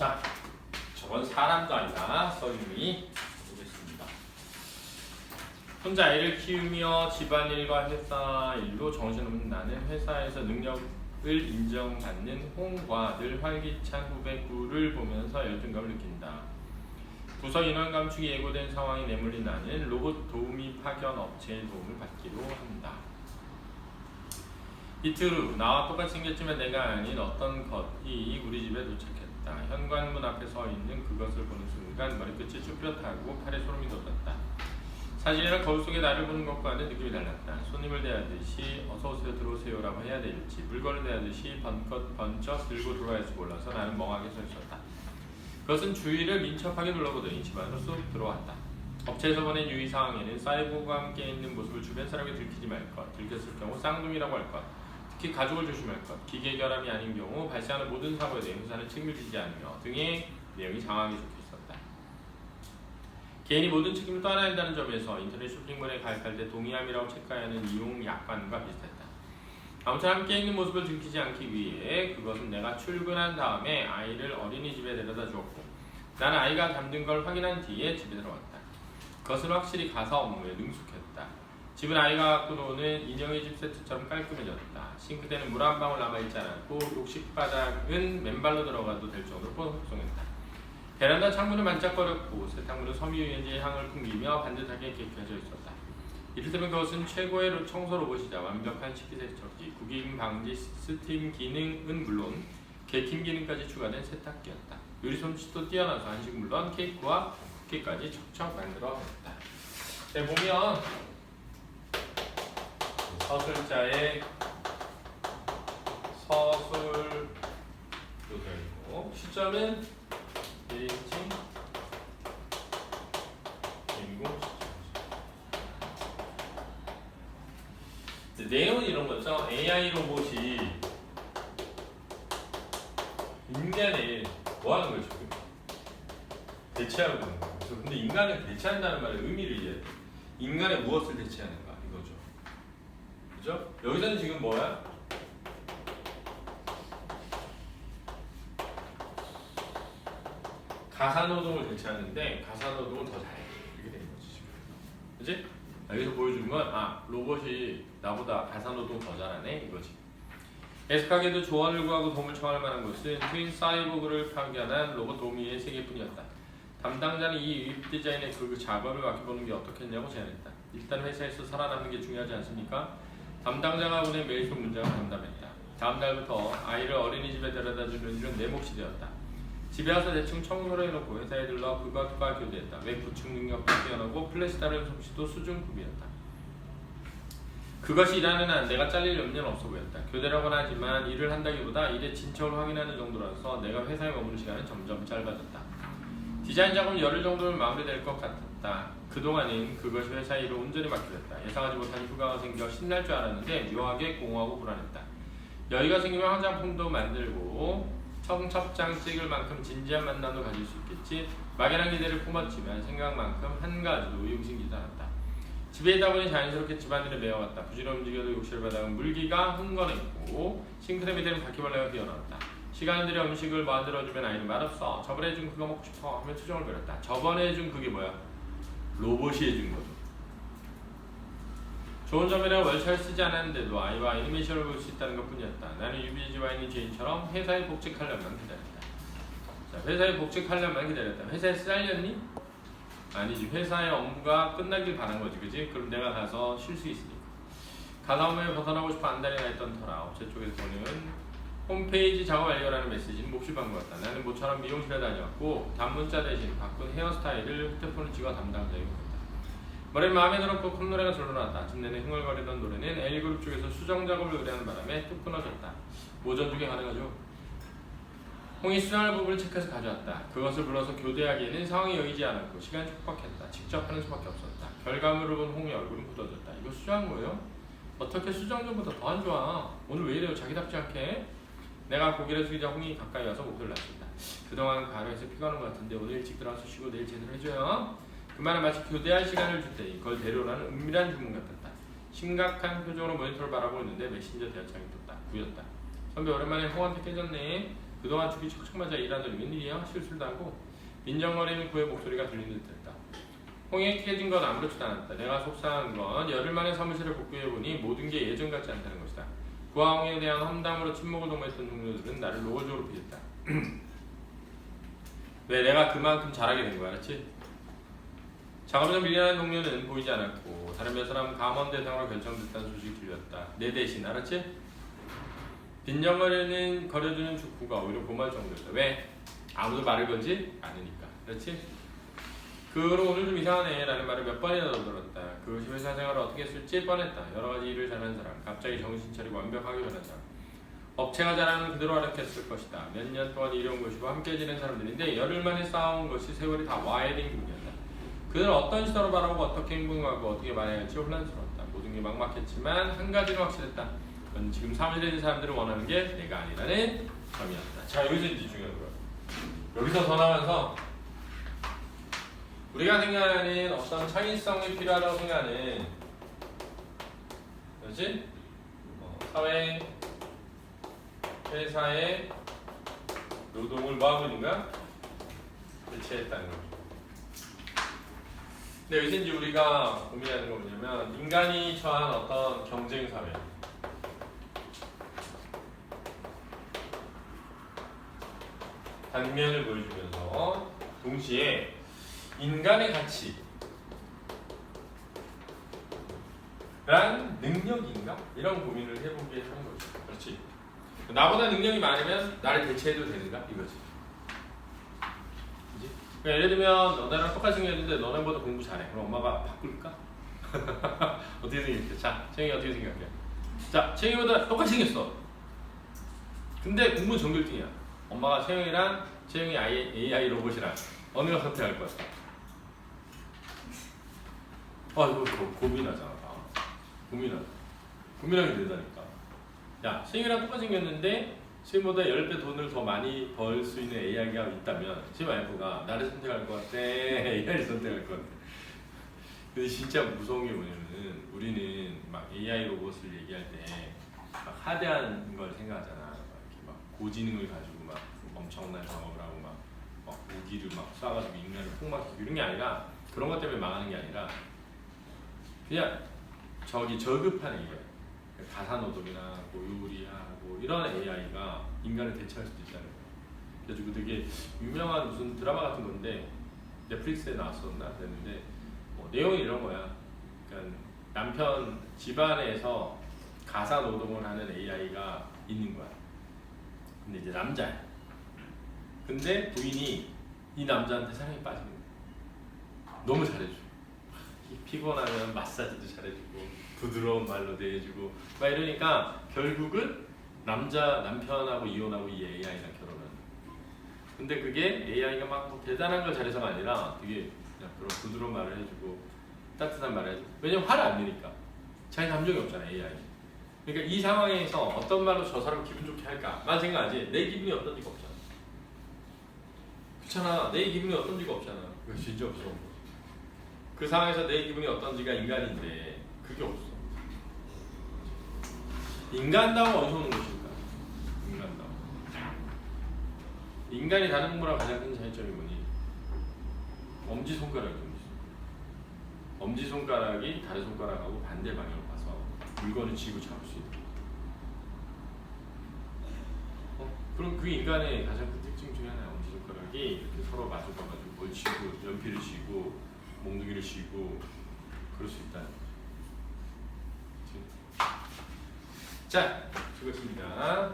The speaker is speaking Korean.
자, 저건 사람도 아니라 써님이 보겠습니다. 혼자 아이를 키우며 집안일과 회사 일로 정신없는 나는 회사에서 능력을 인정받는 홍과 늘 활기찬 후배 구를 보면서 열등감을 느낀다. 부서 인원 감축이 예고된 상황에 내몰린 나는 로봇 도우미 파견 업체의 도움을 받기로 한다. 이틀 후 나와 똑같이 생겼지만 내가 아닌 어떤 것이 우리 집에 도착했다. 현관문 앞에 서 있는 그것을 보는 순간 머리끝이 쭈뼛하고 팔에 소름이 돋았다. 사진이랑 거울 속에 나를 보는 것과는 느낌이 달랐다. 손님을 대하듯이 어서오세요 들어오세요라고 해야 될지 물건을 대하듯이 번쩍 들고 들어와야 할지 몰라서 나는 멍하게 서 있었다. 그것은 주위를 민첩하게 둘러보더니 집 안으로 쏙 들어왔다. 업체에서 보낸 유의 사항에는 사이보그와 함께 있는 모습을 주변 사람에게 들키지 말 것, 들켰을 경우 쌍둥이라고 할 것, 특히 가족을 조심할 것, 기계 결함이 아닌 경우 발생하는 모든 사고에 대해 회사는 책임을 지지 않으며 등의 내용이 장황하게 적혀 있었다. 개인이 모든 책임을 떠나야 한다는 점에서 인터넷 쇼핑몰에 가입할 때 동의함이라고 체크해야 하는 이용 약관과 비슷했다. 아무튼 함께 있는 모습을 들키지 않기 위해 그것은 내가 출근한 다음에 아이를 어린이집에 데려다 주었고 나는 아이가 잠든 걸 확인한 뒤에 집에 들어왔다. 그것은 확실히 가사 업무에 능숙했다. 집은 아이가 갖고 노는 인형의 집 세트처럼 깔끔해졌다. 싱크대는 물 한 방울 남아있지 않았고 욕실바닥은 맨발로 들어가도 될 정도로 뽀송뽀송했다. 베란다 창문은 반짝거렸고 세탁물은 섬유유연제의 향을 풍기며 반듯하게 깨끗해져 있었다. 이를테면 그것은 최고의 청소 로봇이자 완벽한 식기세척기, 구김 방지 스팀 기능은 물론 개킴 기능까지 추가된 세탁기였다. 요리 솜씨도 뛰어나서 한식 물론 케이크와 쿠키까지 척척 만들어냈다. 자, 보면 서술자의 서술도 되고 시점은 1인칭 주인공 시점. 내용은 이런 거죠. AI 로봇이 인간을 뭐 하는 거죠? 대체하고 있는 거예요. 근데 인간을 대체한다는 말의 의미를 이해해야 돼요. 인간의 무엇을 대체하는가 이거죠. 그죠? 여기서는 지금 뭐야? 가사노동을 대체하는데 가사노동을 더 잘해. 이렇게 되는 거지 지금. 그치? 여기서 보여주는 건 로봇이 나보다 가사노동 더 잘하네 이거지. 애석하게도 조언을 구하고 도움을 청할 만한 것은 트윈 사이보그를 파견한 로봇 도우미의 세계뿐이었다. 담당자는 이 웹 디자인의 그 작업을 맡겨보는 게 어떻겠냐고 제안했다. 일단 회사에서 살아남는 게 중요하지 않습니까? 담당자가 보낸 메일 속 문장을 담담했다. 다음 날부터 아이를 어린이집에 데려다주는 일은 내 몫이 되었다. 집에 와서 대충 청소를 해놓고 회사에 들러 그것과 교대했다. 웹 구축 능력도 뛰어나고 플래시 다룬 솜씨도 수준급이었다. 그것이 일하는 한 내가 잘릴 염려는 없어 보였다. 교대라고는 하지만 일을 한다기보다 일의 진척을 확인하는 정도라서 내가 회사에 머무는 시간은 점점 짧아졌다. 디자인 작업은 열흘 정도면 마무리될 것 같았다. 그동안은 그것이 회사의 일을 온전히 맡겨졌다. 예상하지 못한 휴가가 생겨 신날 줄 알았는데 묘하게 공허하고 불안했다. 여유가 생기면 화장품도 만들고 청첩장 찍을 만큼 진지한 만남도 가질 수 있겠지. 막연한 기대를 품었지만 생각만큼 한 가지도 의욕심기지 않았다. 집에 있다 보니 자연스럽게 집안일에 매어갔다. 부지런히 움직여도 욕실 바닥은 물기가 흥건했고 싱크대 밑에는 바퀴벌레가 뛰어나왔다. 시간을 들여 음식을 만들어주면 아이는 맛없어. 저번에 해준 그거 먹고 싶어 하면 투정을 벌였다. 저번에 해준 그게 뭐야? 로봇이 해준 거죠. 좋은 점이라 월차를 쓰지 않았는데도 아이와 애니메이션을 볼 수 있다는 것 뿐이었다. 나는 유비지와 있는 제인처럼 회사에 복직하려면 기다렸다. 자, 회사에 복직하려면 기다렸다. 회사에 잘렸니? 아니지. 회사의 업무가 끝나길 바란 거지, 그지? 그럼 내가 가서 쉴 수 있으니까. 가사 업무에 벗어나고 싶어 안달이 나 있던 터라 업체 쪽에서는 홈페이지 작업 완료라는 메시지는 몹시 반가웠다. 나는 모처럼 미용실에 다녀왔고 단문자 대신 바꾼 헤어스타일을 휴대폰을 찍어 담당자에게 보냈다. 머리는 마음에 들었고 콧노래가 절로 나왔다. 아침 내내 흥얼거리던 노래는 L그룹 쪽에서 수정 작업을 의뢰하는 바람에 뚝 끊어졌다. 오전 중에 가능하죠. 홍이 수정할 부분을 체크해서 가져왔다. 그것을 불러서 교대하기에는 상황이 여의지 않았고 시간이 촉박했다. 직접 하는 수밖에 없었다. 결과물을 본 홍의 얼굴은 굳어졌다. 이거 수정한 거예요? 어떻게 수정 전보다 더 안 좋아? 오늘 왜 이래요? 자기답지 않게? 내가 고개를 숙이자 홍이 가까이 와서 목소리를 낮췄다. 그동안 가루에서 피가 오는 것 같은데 오늘 일찍 들어와서 쉬고 내일 제대로 해줘요. 그 말은 마치 교대할 시간을 줄 때 그걸 데려오라는 은밀한 주문 같았다. 심각한 표정으로 모니터를 바라보고 있는데 메신저 대화창이 떴다. 구였다. 선배 오랜만에 홍한테 깨졌네. 그동안 죽이 척척 맞아 일하더니 웬일이야? 실수도 하고 민정거리는 그의 목소리가 들리는 듯했다. 홍익이 깨진 건 아무렇지도 않았다. 내가 속상한 건 열흘 만에 사무실에 복귀해보니 모든 게 예전 같지 않다는 것이다. 구하홍에 대한 험담으로 침묵을 도모했던 동료들은 나를 노골적으로 비했다. 왜 내가 그만큼 잘하게 된 거야, 알았지? 작업에서 밀려난 동료는 보이지 않았고 다른 몇 사람은 감원 대상으로 결정됐다는 소식이 들렸다. 내 대신, 알았지? 빈정거리는 거려주는 축구가 오히려 고마울 정도였다. 왜? 아무도 말을 걸지 않으니까. 그렇지? 그로 오늘 좀 이상하네 라는 말을 몇 번이나 더 들었다. 그것이 회사 생활을 어떻게 했을지 뻔했다. 여러 가지 일을 잘하는 사람, 갑자기 정신 차리고 완벽하게 변한 사람, 업체가 잘하는 그대로 활약했을 것이다. 몇 년 동안 일해온 것이고 함께 지낸 사람들인데 열흘 만에 쌓아온 것이 세월이 다 와해된 기분이었다. 그들은 어떤 시도로 바라보고 어떻게 행동하고 어떻게 말해야 할지 혼란스러웠다. 모든 게 막막했지만 한 가지는 확실했다. 그건 지금 사무실에 있는 사람들을 원하는 게 내가 아니라는 점이었다. 자, 여기서 이제 중요한 거야. 여기서 더 나가면서 우리가 생각하는 어떤 창의성이 필요하다고 생각하는, 그렇지? 사회, 회사의 노동을 뭐하고 있는 거야? 대체했다는 거죠. 근데 여기서 이제 우리가 고민하는 건 뭐냐면 인간이 처한 어떤 경쟁 사회, 단면을 보여주면서 동시에 인간의 가치란 능력인가? 이런 고민을 해보게 하는 거죠. 그렇지? 나보다 능력이 많으면 나를 대체해도 되는가? 이거지. 그치? 그러니까 예를 들면 너네랑 똑같이 생겼는데 너네보다 공부 잘해. 그럼 엄마가 바꿀까? 어떻게 생겼대? 자, 채영이 어떻게 생각해? 자, 채영이보다 똑같이 생겼어. 근데 공부는 전교 1등이야. 엄마가 채영이랑 채영이 AI 로봇이랑 어느 거 선택할 거야? 이거 고민하잖아. 고민하게 된다니까. 야, 채영이랑 똑같이 생겼는데 채영이보다 10배 돈을 더 많이 벌 수 있는 AI가 있다면 채영 와이프가 나를 선택할 것 같아? AI를 선택할 것 같아? 근데 진짜 무서운 게 뭐냐면은 우리는 막 AI 로봇을 얘기할 때 막 하대한 걸 생각하잖아. 막 이렇게 막 고지능을 가지고 막 엄청난 작업을 하고 막 무기를 막 쏴가지고 인간을 폭막시키고 이런 게 아니라, 그런 것 때문에 망하는 게 아니라 그냥 저급한 AI, 가사노동이나 요리하고 이런 AI가 인간을 대체할 수도 있다는 거예요. 그래가지고 되게 유명한 무슨 드라마 같은 건데 넷플릭스에 나왔었나 그랬는데 내용이 이런 거야. 그러니까 남편 집안에서 가사노동을 하는 AI가 있는 거야. 근데 이제 남자야. 근데 부인이 이 남자한테 사랑에 빠지는 거야. 너무 잘해줘. 피곤하면 마사지도 잘해주고 부드러운 말로 대해주고 막 이러니까 결국은 남편하고 이혼하고 이 AI랑 결혼하는 거야. 근데 그게 AI가 막 대단한 걸 잘해서가 아니라 되게 그냥 그런 부드러운 말을 해주고 따뜻한 말을 해주고, 왜냐면 화를 안 내니까. 자기 감정이 없잖아, AI. 그러니까 이 상황에서 어떤 말로 저 사람 기분 좋게 할까만 생각하지 내 기분이 어떤지가 없잖아. 그렇잖아. 내 기분이 어떤지가 없잖아. 이거 진짜 없어. 그 상황에서 내 기분이 어떤지가 인간인데 그게 없어. 인간다움 어디서 오는 것일까? 인간다움. 인간이 다른 동물과 가장 큰 차이점이 뭐니? 엄지손가락이 좀 있어. 엄지손가락이 다른 손가락하고 반대 방향을 봐서 물건을 쥐고 잡을 수 있는. 그럼 그 인간의 가장 큰 특징 중에 하나야. 엄지손가락이 이렇게 서로 마주봐가지고 뭘 쥐고 연필을 쥐고 몽둥이를 쥐고 그럴 수 있다는 거죠. 자, 수고했습니다.